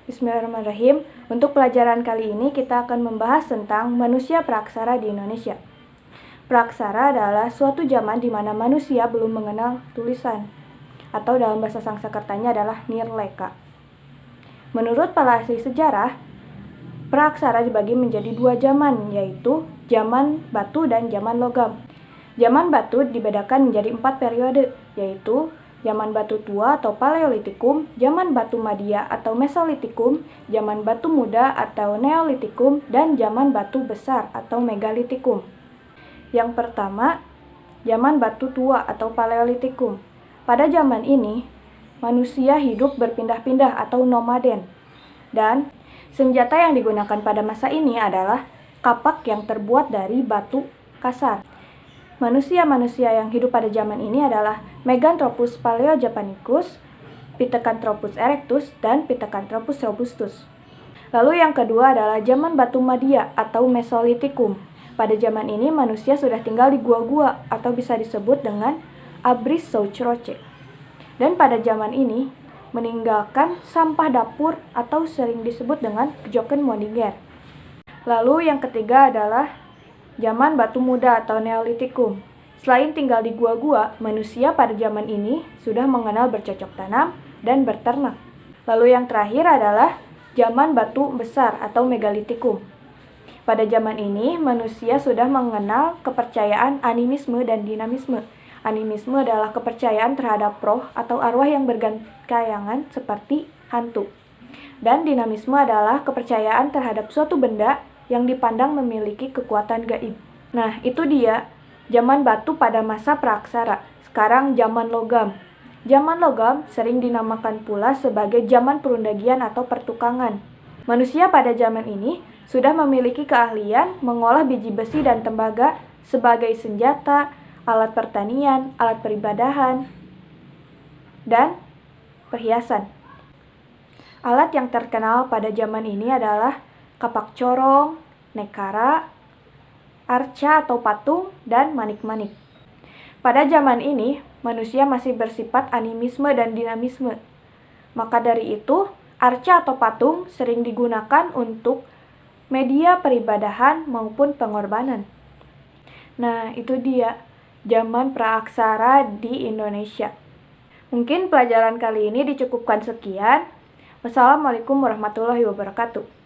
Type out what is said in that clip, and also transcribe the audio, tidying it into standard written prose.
Bismillahirrahmanirrahim. Untuk pelajaran kali ini kita akan membahas tentang manusia praaksara di Indonesia. Praaksara adalah suatu zaman di mana manusia belum mengenal tulisan, atau dalam bahasa Sanskertanya adalah nirleka. Menurut para ahli sejarah, praaksara dibagi menjadi dua zaman, yaitu zaman batu dan zaman logam. Zaman batu dibedakan menjadi 4 periode, yaitu zaman batu tua atau Paleolitikum, zaman batu Madia atau Mesolitikum, zaman batu muda atau Neolitikum, dan zaman batu besar atau Megalitikum. Yang pertama, zaman batu tua atau Paleolitikum. Pada zaman ini, manusia hidup berpindah-pindah atau nomaden. Dan senjata yang digunakan pada masa ini adalah kapak yang terbuat dari batu kasar. Manusia-manusia yang hidup pada zaman ini adalah Meganthropus paleojapanicus, Pithecanthropus erectus, dan Pithecanthropus robustus. Lalu yang kedua adalah zaman batu Madia atau Mesolitikum. Pada zaman ini manusia sudah tinggal di gua-gua atau bisa disebut dengan Abris Souchroche. Dan pada zaman ini meninggalkan sampah dapur atau sering disebut dengan Joken Moniger. Lalu yang ketiga adalah zaman batu muda atau Neolitikum. Selain tinggal di gua-gua, manusia pada zaman ini sudah mengenal bercocok tanam dan berternak. Lalu yang terakhir adalah zaman batu besar atau Megalitikum. Pada zaman ini, manusia sudah mengenal kepercayaan animisme dan dinamisme. Animisme adalah kepercayaan terhadap roh atau arwah yang bergentayangan seperti hantu. Dan dinamisme adalah kepercayaan terhadap suatu benda yang dipandang memiliki kekuatan gaib. Nah, itu dia zaman batu pada masa praaksara. Sekarang zaman logam. Zaman logam sering dinamakan pula sebagai zaman perundagian atau pertukangan. Manusia pada zaman ini sudah memiliki keahlian mengolah biji besi dan tembaga sebagai senjata, alat pertanian, alat peribadahan, dan perhiasan. Alat yang terkenal pada zaman ini adalah kapak corong, nekara, arca atau patung, dan manik-manik. Pada zaman ini, manusia masih bersifat animisme dan dinamisme. Maka dari itu, arca atau patung sering digunakan untuk media peribadahan maupun pengorbanan. Nah, itu dia zaman praaksara di Indonesia. Mungkin pelajaran kali ini dicukupkan sekian. Wassalamualaikum warahmatullahi wabarakatuh.